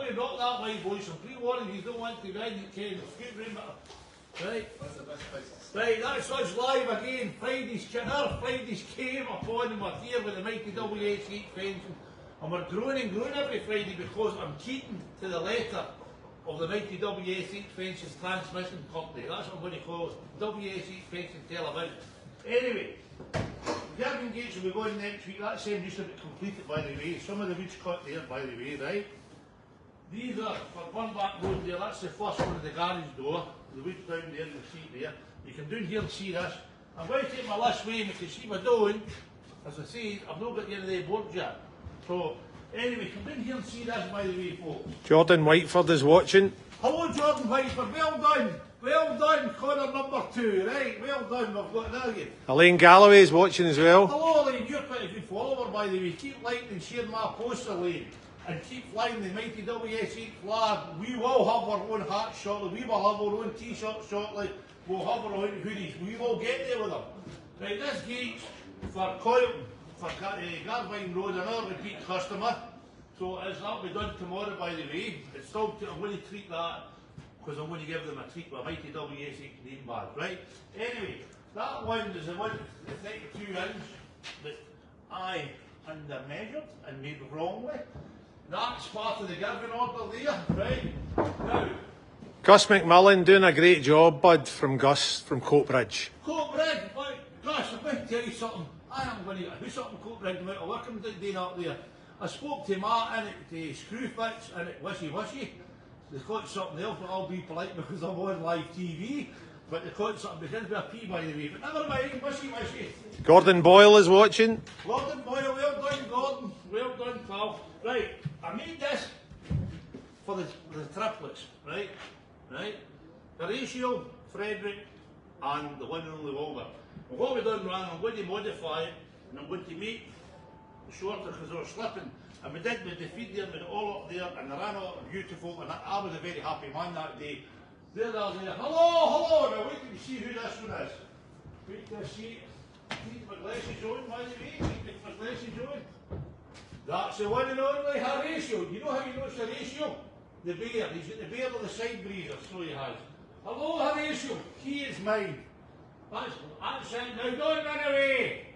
going to drop that white voice. I'm pre-warning you don't want to ride the cane. Right? Right, that's us live again. Friday's came upon we're here with the mighty WH8 fencing. And we're growing and growing every Friday because I'm keeping to the letter of the mighty WH8 Fencing Transmission Company. That's what I'm going to call it. WH8 Fencing Television. Anyway, the Garden Gates will be going next week. That's just a bit completed, by the way. Some of the wood's cut there, by the way, right? These are for Burnback Road there. That's the first one of the garage door. The wood's down there, you'll see it there. You can down here and see this. I'm going to take my last way, and you can see my doing. As I say, I've not got any of the boards yet. So, anyway, come in here and see this, by the way, folks. Jordan Whiteford is watching. Hello, Jordan Whiteford. Well done, corner number 2, right? Well done, we've got that again. Elaine Galloway is watching as well. Hello, Elaine, you're quite a good follower, by the way. Keep liking and sharing my posts, Elaine. And keep flying the mighty WH8 flag. We will have our own hats shortly. We will have our own t-shirts shortly. We'll have our own hoodies. We will get there with them. Right, this gate's for Coyle, for Garvine Road, another repeat customer. So that'll be done tomorrow, by the way. It's still, I'm going to treat that because I'm going to give them a treat with a mighty WH8 name badge, right? Anyway, that one is the one, the 32 inch that I under measured and made wrongly. That's part of the Garvin order there, right? Now, Gus McMullen doing a great job, bud, from Gus from Coatbridge. Coatbridge, Gus, I'm going to tell you something. I am going to do something Coatbridge about a working doing up there. I spoke to Martin at the screw fix and at Wishy Wishy. They caught something else, but I'll be polite because I'm on live TV. But they caught something begins with a P, by the way. But never mind, Wishy Wishy. Gordon Boyle is watching. Gordon Boyle, well done, Gordon. Well done, pal. Right, I made this for the triplets, right? Right? Horatio, Frederick, and the one and only Walter. Well, what we've done wrong, I'm going to modify it, and I'm going to make it shorter because they were slipping. And we did with the feed there, with it all up there, and they ran out beautiful, and I was a very happy man that day. There they are there. Hello! Now wait till you see who this one is. Wait till you see. Keep my glasses on, by the way. Keep my glasses on. That's the one and only Horatio. You know how you know it's Horatio? The bear. He's got the bear on the side breather, so he has. Hello, Horatio. He is mine. That's it. Now don't run away.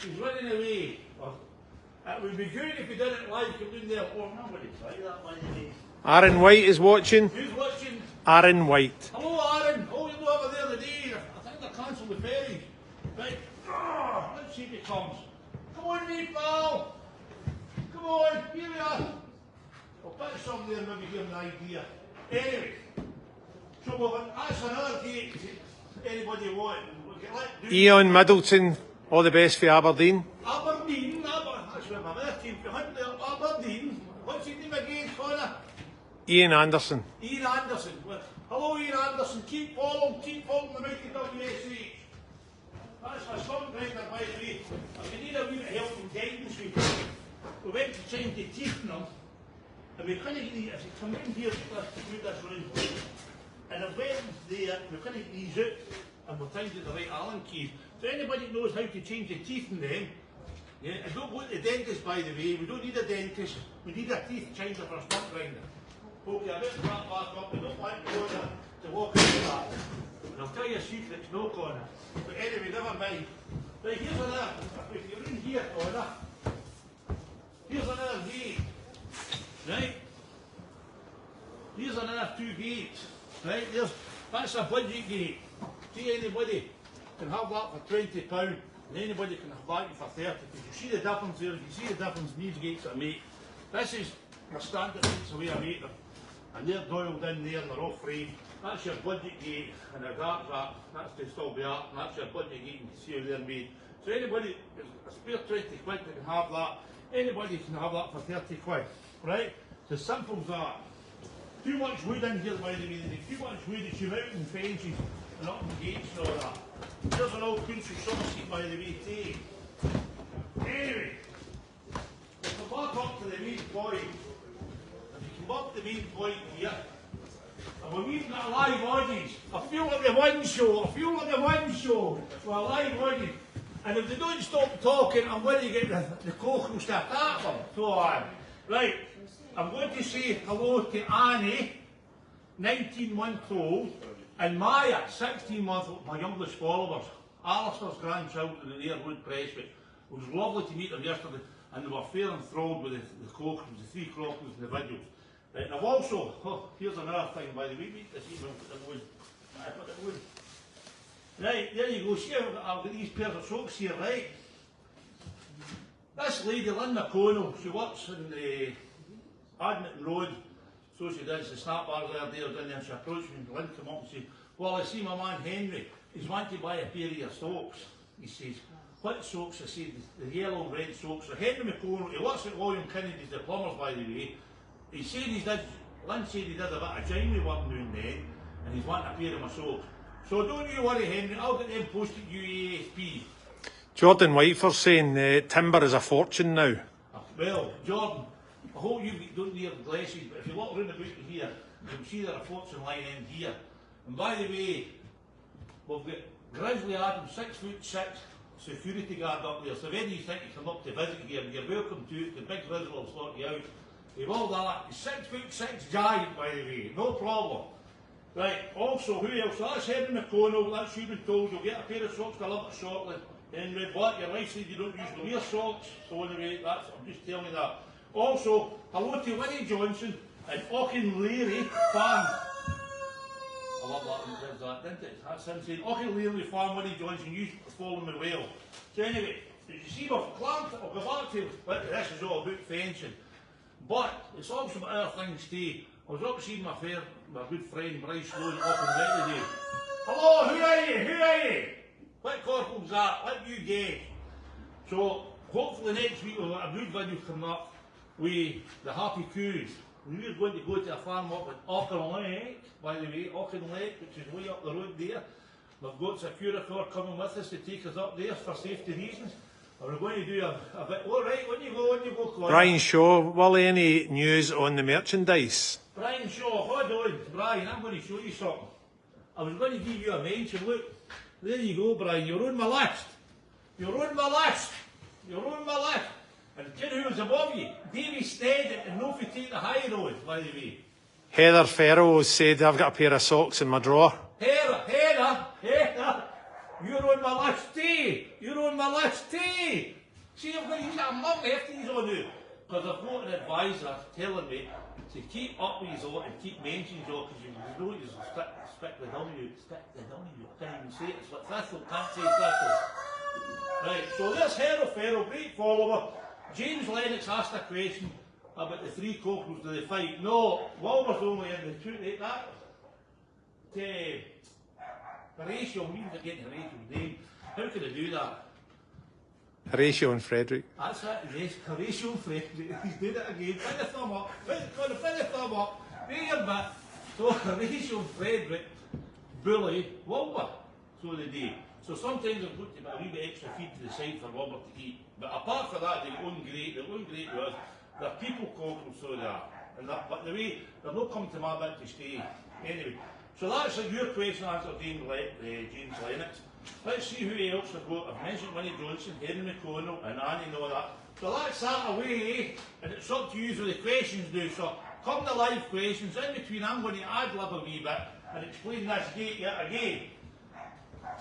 He's running away. It would be good if we did it live. Come in there. Oh, nobody try that, by the way. Aaron White is watching. Who's watching? Aaron White. Hello, Aaron. Oh, you're over there today. I think they cancelled the ferry. Right. Let's see if he comes. Come on, me pal. Come on, here we are. I'll put some there and maybe give him an idea. Anyway, so that's another gate. Anybody want? Ian Middleton, all the best for Aberdeen. Aberdeen, that's where my other team from there. Aberdeen. What's his name again, Connor? Ian Anderson. Ian Anderson. Well, hello, Ian Anderson. Keep following the mighty WH8. That's my son right there, by the way. If you need a wee bit of help and guidance, we went to change the teeth in them. And we couldn't get these, if you come in here, move this round. And I went there, we couldn't get these out, and we're trying to get the right Allen keys. So anybody that knows how to change the teeth in them, yeah, and don't go to the dentist, by the way. We don't need a dentist. We need a teeth changer for a stump grinder. Okay, I better wrap back up. We don't want to walk into that. And I'll tell you a secret, no corner. But anyway, never mind. Right, here's another. If you're in here, Connor, here's another gate. Right? Here's another 2 gates. Right? That's a budget gate. See, anybody can have that for £20, and anybody can have that for 30. Because you see the difference there. If you see the difference in these gates I make, this is a standard gates the way I make them. And they're dialed in there and they're all framed. That's your budget gate, and a dark that's to still be up, and that's your budget gate, and you see how they're made. So anybody, a spare 20 quid, they can have that. Anybody can have that for 30 quid, right? It's as simple as that. Too much wood in here, by the way, too much wood, it's you out in fences, and up in gates and all that. There's an old country summer seat, by the way, too. Anyway, if we back up to the main point, if you come up to the main point here, and we're meeting at a live audience. I feel like a one show. We're a live audience. And if they don't stop talking, I'm going to get the cockles to attack them. So on. Right. I'm going to say hello to Annie, 19 months old, and Maya, 16 months old, my youngest followers. Alistair's grandchildren in Airwood Presswick. It was lovely to meet them yesterday, and they were fair enthralled with the Cochrans, the three Cochrans and the videos. Right, and I've also, here's another thing by the way, meet this evening, put the wood. I put the wood. Right, there you go, see I've got these pairs of socks here, right? This lady, Lynn McConnell, she works in the Admit Road, so she does the snap bars there, down there, and she approached me, and Lynn came up and said, well, I see my man Henry, he's wanting to buy a pair of your socks. He says, what socks? I said, the yellow and red socks. So Henry McConnell, he works at William Kennedy's, the plumbers by the way. He said he did, Lynn said he did a bit of joinery work now and then, and he's wanting a pair of my socks. So don't you worry, Henry, I'll get them posted UASP. Jordan Whiteford saying timber is a fortune now. Well, Jordan, I hope you don't wear glasses, but if you look around about here, you'll see there a fortune line in here. And by the way, we've got Grizzly Adam, 6'6", security guard up there. So if any of you think you come up to visit here, you're welcome to it. The big Grizzly will sort you out. We've all that. He's 6'6" giant, by the way, no problem. Right, also, who else? That's Henry McConnell, that's you been told. You'll get a pair of socks delivered shortly. Henry, but your wife said you don't usually wear socks, so anyway, I'm just telling you that. Also, hello to Winnie Johnson and Auchinleary Farm. I love that, there's that, didn't it? That's him saying, Auchinleary Farm, Winnie Johnson, you follow me well. So anyway, did you see my clamped? I'll go back to what this is all about fencing. But it's also about other things too. I was up seeing my good friend Bryce Sloan up in Wednesday. Hello, who are you? Who are you? What corporal's that? What you get? So hopefully next week we'll have a good video coming up with the Happy Coos. We're going to go to a farm up in Auchinleck, by the way, Auchinleck, which is way up the road there. We've got Securicore coming with us to take us up there for safety reasons. And we're going to do a bit. All right, when you go, Colin. Brian Shaw, will any news on the merchandise? Brian Shaw, hold on, Brian, I'm going to show you something. I was going to give you a mention, look. There you go, Brian, you're on my list. You're on my list. You're on my list. And do you know who was above you? Davy Stead and no if you take the high road, by the way. Heather Farrow said I've got a pair of socks in my drawer. Heather, you're on my list too. You're on my list too. See, I've got these multi of these on you. Because I've got an advisor telling me to keep up with you and keep mentioning you because you know you stick the W. I can't even say it. It's like Thistle, can't say Thistle. Right, so there's Heather Farrow, great follower. James Lennox asked a question about the three Cochrans to the fight. No, Walmer's only in the two. That Horatio, I'm even forgetting Horatio's name. How can I do that? Horatio and Frederick. That's it, yes, Horatio and Frederick. He's doing it again. Put the thumb up. Put the thumb up. Wait a bit. So Horatio and Frederick bully Wilbur. So they do. So sometimes I've got to put a wee bit extra feed to the side for Wilbur to eat. But apart from that, they're going great. They're going great with us. They're people Cochrans, so they are. And that, but the way, they're not coming to my bit to stay. Anyway, so that's your question answered, James Lennox. Let's see who else I've got. I've mentioned Winnie Johnson, Henry McConnell, and Annie and all that. So that's that away, and it's up to you for the questions now. So come the live questions. In between, I'm going to ad lib a wee bit and explain this gate yet again.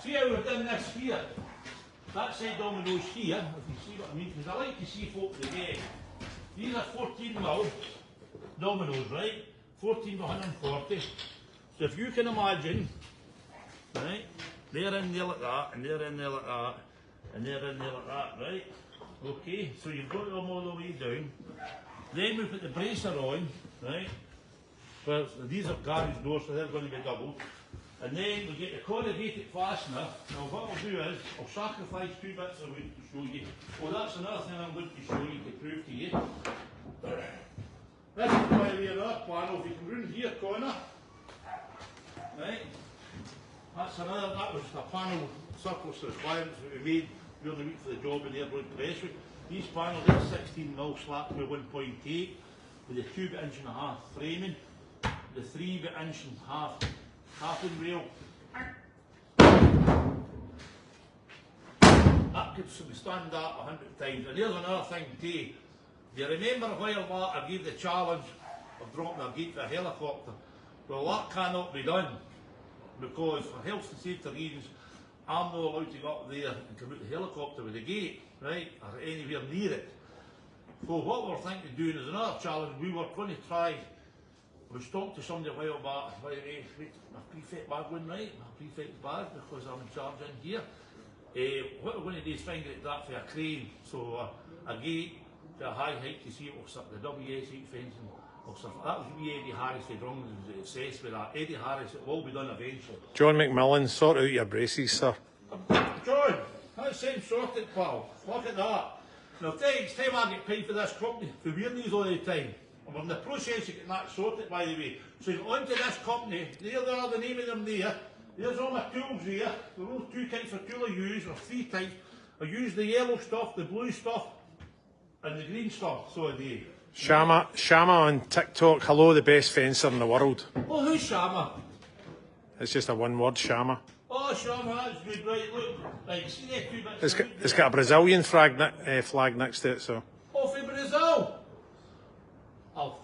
See how we've done this here? That side dominoes here, if you see what I mean, because I like to see folk today. These are 14mm dominoes, right? 14 by 140. So if you can imagine, right? They're in there like that, and they're in there like that, and they're in there like that, right? Okay, so you've got them all the way down. Then we put the bracer on, right? Well, these are garage doors, so they're going to be doubled. And then we get the corrugated fastener. Now what I'll do is, I'll sacrifice 2 bits of wood to show you. Well, that's another thing I'm going to show you to prove to you. This is by the way another panel. If you come round here, corner, right? That's another, that was a panel surplus requirements that we made during the week for the job in Airwood Presswick. These panels are 16mm slapped with 1.8 with a 2.5" framing, the 3.5" half-in rail. That could stand that 100 times. And there's another thing too. You remember a while back I gave the challenge of dropping a gate for a helicopter? Well, that cannot be done because for health and safety reasons, I'm not allowed to go up there and come out the helicopter with the gate, right, or anywhere near it. So what we're thinking of doing is another challenge. We were going to try. We was talking to somebody a while back. By the way, wait, my prefect bag went right. My prefect bag because I'm in charge in here. What we're going to do is find out that for a crane, so a gate to a high height to see what's up the WS8 fencing. That was wee Eddie Harris had wrong assessed with that. Eddie Harris, it will be done eventually. John McMillan, sort out your braces, sir. John, that's same sorted, pal. Look at that. Now, next time I get paid for this company, for wearing these all the time. And we're in the process of getting that sorted, by the way. So you've onto this company, there they are, the name of them there. There's all my tools here. There are only 2 types of tool I use, or 3 types. I use the yellow stuff, the blue stuff, and the green stuff. So they. Shama on TikTok, hello, the best fencer in the world. Oh, who's Shama? It's just a one word, Shama. Oh, Shama, that's good, right, look. Like, see that 2 bits It's got a Brazilian flag next to it, so. Oh, for Brazil! I'll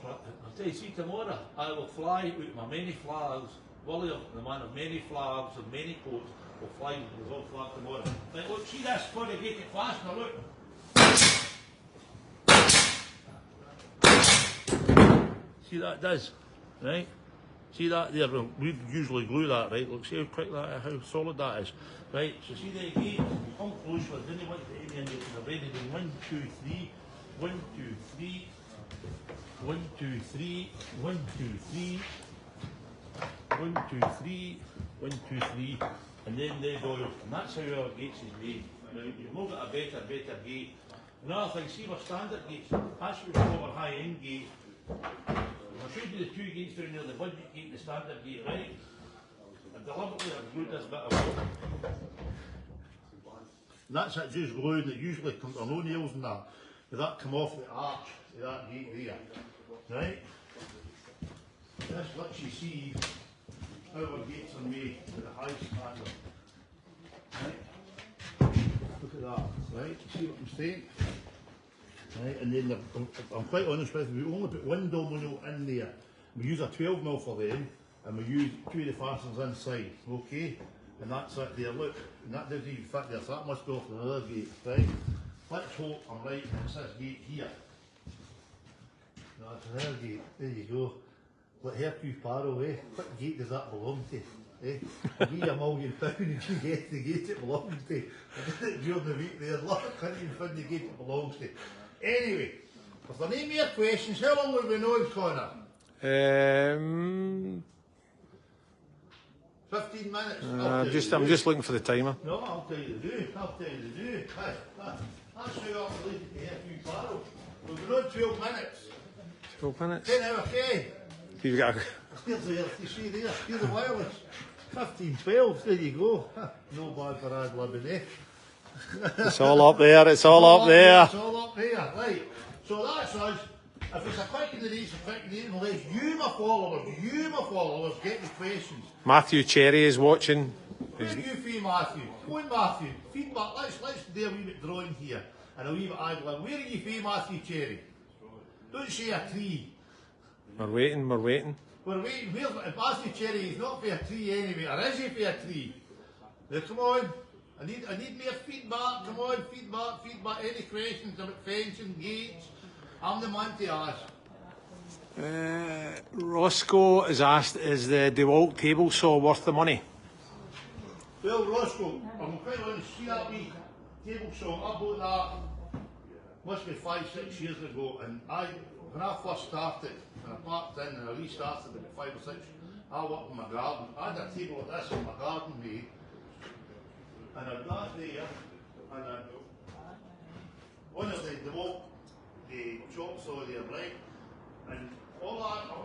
tell you, see, tomorrow I will fly with my many flags. Willie, the man of many flags and many coats, will fly with the Brazil flag tomorrow. Like, look, see this, got to get it faster, look. See that it does, right? See that there? We usually glue that, right? Look, see how quick that, how solid that is, right? So see the gate, you come close, I didn't want the alien to already done 1, 2, 3, 1, 2, 3, 1, 2, 3, 1, 2, 3, 1, 2, 3, 1, 2, 3, and then they go, and that's how our gates is made. Now, you've not got a better gate. Another thing, see our standard gates, that's what we call our high-end gate. I showed you the 2 gates down there, the budget gate and the standard gate, right? And deliberately I've glued this bit of wood. And that's it just glued, it usually comes, there are no nails in that. But that come off the arch of that gate there, right? This lets you see how our gates are made to the high standard. Right? Look at that, right? See what I'm saying? Right, and then I'm quite honest with you, we only put 1 domino in there. We use a 12mm for them, and we use 2 of the fasteners inside, okay? And that's it there, look, and that doesn't even fit there, so that must be off the other gate, right? Let's hope I'm right, and it's this gate here. That's another gate, there you go. Like Hercule Poirot, eh? What gate does that belong to? Eh? I'll give you £1 million and you get the gate it belongs to. I did it during the week there, look, I couldn't even find the gate it belongs to. Anyway, if there are any more questions, how long have we known, Connor? 15 minutes? I'm just looking for the timer. No, I'll tell you to do. I'll tell you to do. That's how I'm related to Hercule Poirot. We've been on 12 minutes. 12 minutes? 10 out of 10. You've got Here's the, you see there, here's the wireless. 15, 12, there you go. No bad for ad libbing, eh? It's all up there, it's all up there. It's all up there, right. So that's us. If it's a quick in the race, a quick in the unless you, my followers, get the questions. Matthew Cherry is watching. Where do you feed Matthew? Go on, Matthew. Feedback. Let's do a wee bit drawing here. And a wee bit idling. Where do you feed Matthew Cherry? Don't say a tree. We're waiting. We're waiting. Where's Matthew Cherry? He's not for a tree anyway. Or is he for a tree? Now, come on. I need more feedback. Come on, feedback. Any questions about fencing, gates? I'm the man to ask. Roscoe is asked, is the DeWalt table saw worth the money? Well, Roscoe, I'm quite honest, see that wee table saw, I bought that, must be 5-6 years ago, and when I first started, and I parked in and I restarted about 5 or 6, I worked in my garden. I had a table like this in my garden made, and I'd got there, and one of the DeWalt, the chop saw there, right? And all that, I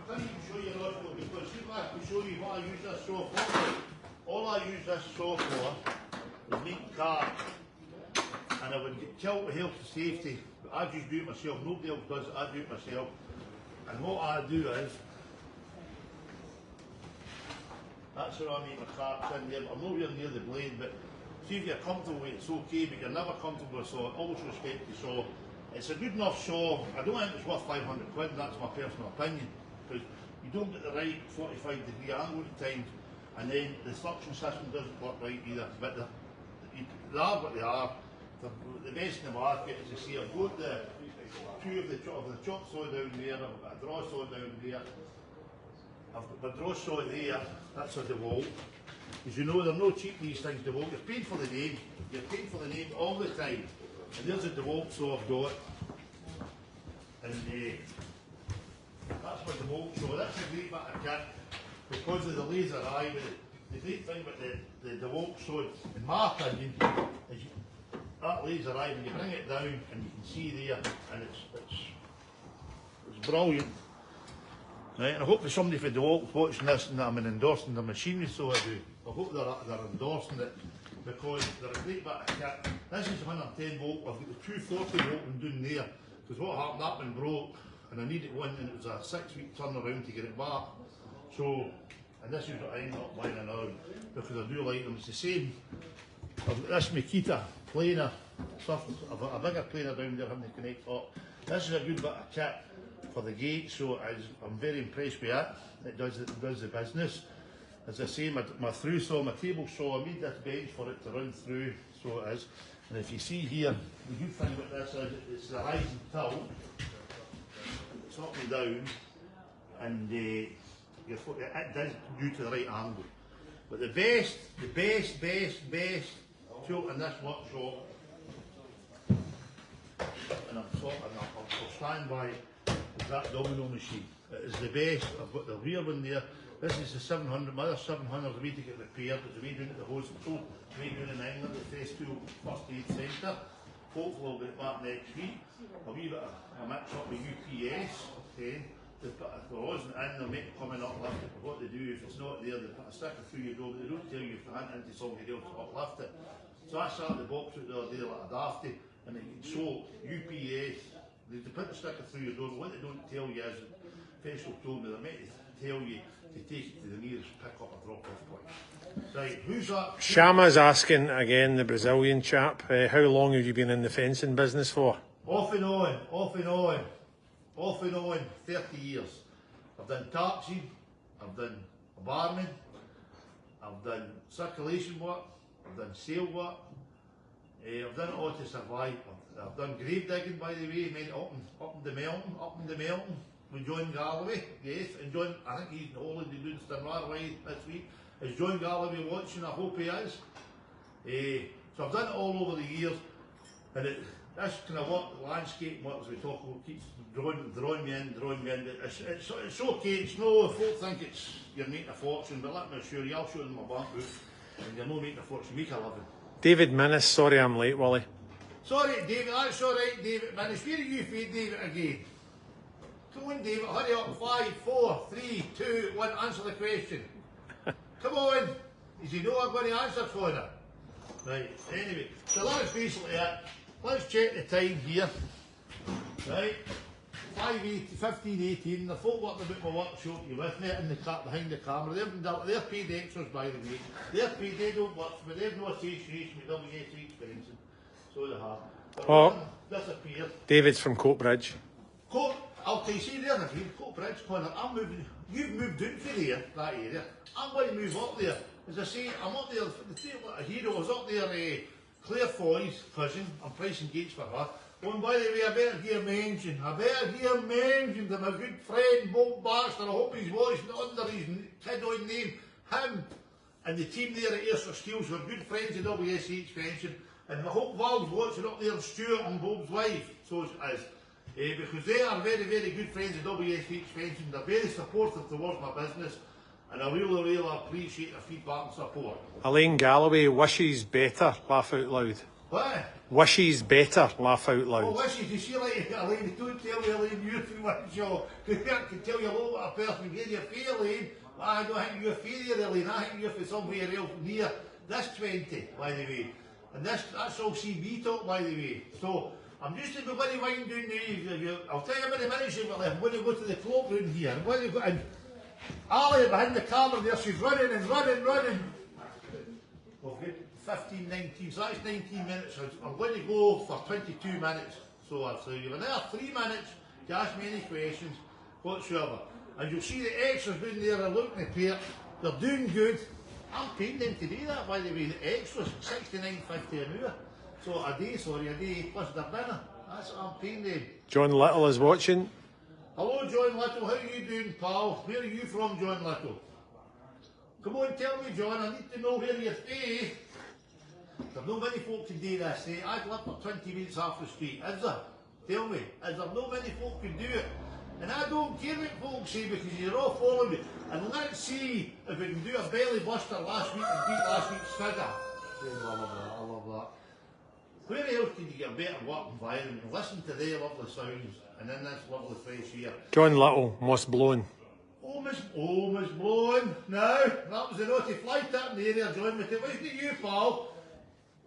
can't even show you Roscoe because if I could show you what I use this saw for, all I use this saw for is make cars. And I would get killed with health and safety, but I just do it myself, nobody else does it, I do it myself. And what I do is, that's how I make my carts in there, but I'm nowhere near the blade, but see if you're comfortable with it, it's okay, but you're never comfortable with saw, always respect the saw. It's a good enough saw. I don't think it's worth 500 quid, and that's my personal opinion, because you don't get the right 45-degree angle at times, and then the suction system doesn't work right either. But they are what they are. The best in the market, as you see, I've got the two of the chop saw down there, I've got a draw saw down there, I've got my draw saw there, that's a DeWalt. As you know, they're no cheap, these things, DeWalt. You're paying for the name, you're paying for the name all the time. And there's a DeWalt saw I've got. And that's my DeWalt saw. That's a great bit of kit because of the laser eye. But the great thing about the DeWalt saw, in my opinion, is that laser eye, when you bring it down and you can see there, and it's brilliant. Right, and I hope there's somebody for DeWalt watching this and I'm endorsing the machinery, so I do. I hope they're endorsing it, because they're a great bit of kit. This is 110 volt, I've got the 240 volt one down there, because what happened, that one broke, and I needed one, and it was a 6-week turnaround to get it back. So, and this is what I'm not buying now, because I do like them. It's the same. I've got this Makita planer, I've got a bigger planer down there having to connect up. This is a good bit of kit for the gate, so I'm very impressed with it. It does the business. As I say, my through saw, my table saw, I made this bench for it to run through, so it is. And if you see here, the good thing about this is it's the rising tilt. It's up and down, and it does due to the right angle. But the best tool in this workshop, and I'll stand by, is that domino machine. It is the best. I've got the rear one there. This is the 700, my other 700 is way to get repaired. It's way down at the hospital, way down in England, the Festool First Aid Centre. Hopefully I'll get it back next week. A wee bit of a mix up with UPS, okay. If it wasn't in, they'll make it come and uplift it. But what they do, if it's not there, they put a sticker through your door, but they don't tell you if you hand into somebody else to uplift it. So I sat the box out the other day like a dafty, and so UPS, they put the sticker through your door, but what they don't tell you is, Festool told me, they might tell you to take it to the nearest pick-up or drop-off point. Right, who's that? Shama's asking again, the Brazilian chap, how long have you been in the fencing business for? Off and on, 30 years. I've done taxi, I've done a barman, I've done circulation work, I've done sale work, I've done it all to survive. I've done grave digging, by the way, made up in the mountain, with John Galloway, yes, and John, I think he's in Holland, he's doing Stinway this week. Is John Galloway watching? I hope he is. So I've done it all over the years, and this kind of work, landscape work, as we talk about, keeps drawing me in. It's okay, it's no, folk think you're making a fortune, but let me assure you, I'll show them my bank book, and you're not making a fortune, make a living. David Minnis, sorry I'm late, Willie. Sorry, David, that's alright, David Minnis. Where are you from, David, again? Come on, David, hurry up. 5, 4, 3, 2, 1, answer the question. Come on. Does he know I'm going to answer for him? Right, anyway, so that's basically it. Let's check the time here. Right, 15:18. The folk working about my workshop, you with me, in the car behind the camera. They're paid extras, by the way. They're paid, they don't work for me. They've no association with WSC experiencing. So they have. But Oh, disappeared. David's from Coatbridge. I'll tell you, see there again, Coatbridge corner, I'm moving, you've moved out for there, that area. I'm going to move up there. As I say, I'm up there, a hero, I was up there, Claire Foy's cousin, I'm pricing gates for her. Oh, and by the way, I better hear mention to my good friend Bob Baxter. I hope he's watching under his kid-on name, him and the team there at Ayrshire Steels, who are good friends of WSC Expansion. And I hope Val's watching up there, Stuart and Bob's wife, so it is. Because they are very, very good friends of WSC Expansion. They're very supportive towards my business, and I really appreciate their feedback and support. Elaine Galloway, wishes better, laugh out loud. What? Wishes better, laugh out Oh, loud. wishes, you see, like Elaine, don't tell me Elaine you're too much, so I can tell you a little bit of person here, you're fair, Elaine. I don't think you're fair, Elaine, I think you're from somewhere else near this 20, by the way. And that's all CB talk, by the way. So, I'm just going to wind down the, I'll tell you how many minutes you've got left. I'm going to go to the cloakroom here. I'm going to go, and Ali behind the camera there, she's running. We've got 15, 19, so that's 19 minutes. I'm going to go for 22 minutes. So you've another 3 minutes to ask me any questions whatsoever. And you'll see the extras down there are looking at pair. They're doing good. I'm paying them to do that, by the way. The extras, $69.50 an hour. So a day plus their dinner. That's what I'm paying them. John Little is watching. Hello, John Little. How are you doing, pal? Where are you from, John Little? Come on, tell me, John. I need to know where you stay. There's no many folk can do this, eh? I've lived for 20 minutes off the street. Is there? Tell me. Is there no many folk can do it? And I don't care what folks say because you're all following me. And let's see if we can do a belly buster last week and beat last week's figure. I love that. Where else can you get a better work environment and listen to their lovely sounds and in this lovely fresh air? John Little, Moss Blown. Oh, Miss Blown. Now, that was the naughty fly tip in the area, John. It wasn't you, pal.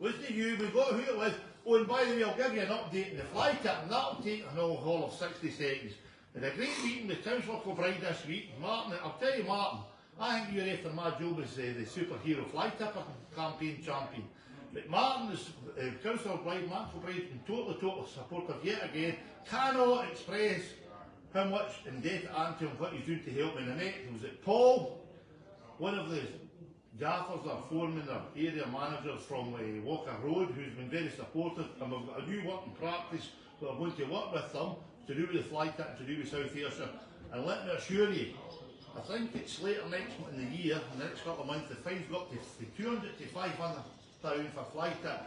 Wasn't you? We got who it was. Oh, and by the way, I'll give you an update on the fly tip, and that'll take an whole of 60 seconds. We had a great meeting with Councillor Kilbride this week. Martin, I'll tell you, Martin, I think you're after my job as the superhero fly tipper campaign champion. But Martin, Councillor Kilbride, Martin Kilbride, has been totally supportive yet again. Cannot express how much in depth and what he's doing to help me. And the next was it Paul, one of the gaffers or foremen or area managers from Walker Road, who's been very supportive, and we've got a new working practice that I'm going to work with them to do with the fly tip, to do with South Ayrshire. And let me assure you, I think it's later next in the year, in the next couple of months, the fine's got to 200 to 500 for fly tip,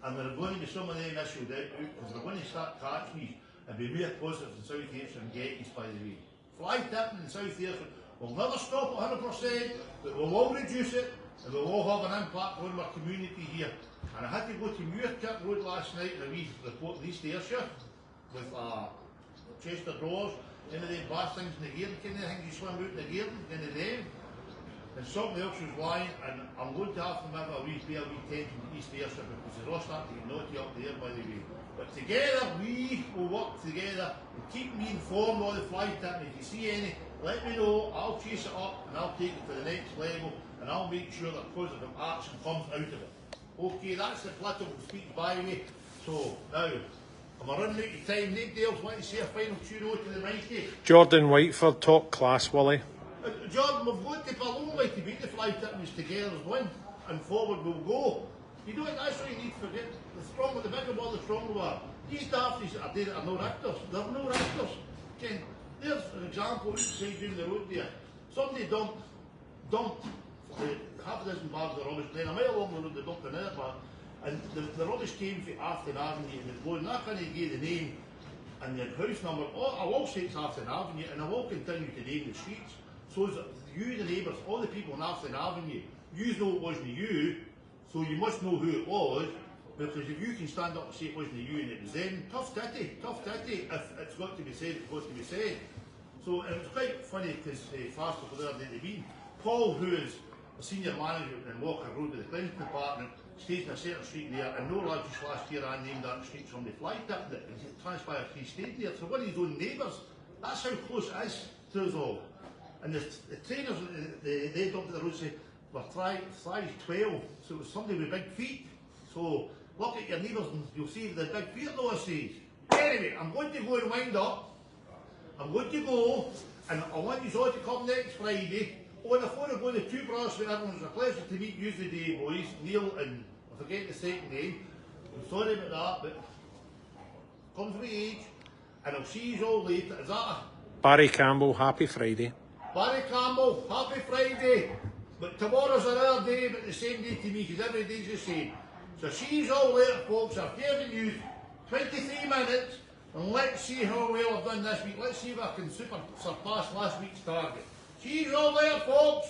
and there are going to be some of them issued out because they're going to start catching these and be more positive in South Ayrshire and Gettys, by the way. Fly tipping in South Ayrshire will never stop at 100%, but we'll all reduce it and we'll all have an impact on our community here. And I had to go to Muirkirk Road last night and a wee report in East Ayrshire with Chester Drawers, any of them bath things in the garden, kind of things you swim out in the garden, kind of them. And something else was lying, and I'm going to have to have a wee tension to East Ayrshire because they're all starting to get naughty up there, by the way. But together, we will work together and keep me informed on the fly tipping. If you see any, let me know, I'll chase it up and I'll take it to the next level and I'll make sure that positive action comes out of it. Okay, that's the political speech by me. So, now, am I running out of time? Nobody else want to say a final tune to the mighty? Jordan Whiteford, top class, Willie. Jordan, we've got to Paloma to beat the fly tippings together as one, and forward we'll go. You know what, that's what you need to forget. The stronger, the bigger one, the stronger one. These dafties that are there are no raptors. They're no raptors. Okay. There's an example outside down the road there. Somebody dumped half a dozen bags of rubbish. Then a mile along the road they dumped another bag. And the rubbish came from Afton Avenue and the blowing. I can't give the name and the house number. I will say it's Afton Avenue and I will continue to name the streets. So that you, the neighbours, all the people on Afton Avenue, you know it wasn't you, so you must know who it was, because if you can stand up and say it wasn't you and it was them, tough titty, if it's got to be said, it's got to be said. So it was quite funny because fast over there at the meeting, Paul, who is a senior manager in Walker Road with the cleansing department, stays in a certain street there, and no lad just last year I named that street from the fly tip that transpired he stayed there. So one of his own neighbours, that's how close it is to us all. And the trainers, they dumped at the road say, were size 12, so it was somebody with big feet. So look at your neighbours and you'll see the big feet though, I say. Anyway, I'm going to go and wind up. I'm going to go, and I want you all to come next Friday. Oh, and before I go, the two brothers with everyone, it's a pleasure to meet you today, boys. Neil and, I forget the second name. I'm sorry about that, but comes with age. And I'll see you all later. Is that a... Barry Campbell, happy Friday. Barry Campbell, happy Friday. But tomorrow's another day, but the same day to me, because every day's the same. So see you all later, folks. I've given you 23 minutes, and let's see how well I've done this week. Let's see if I can surpass last week's target. See you all later, folks.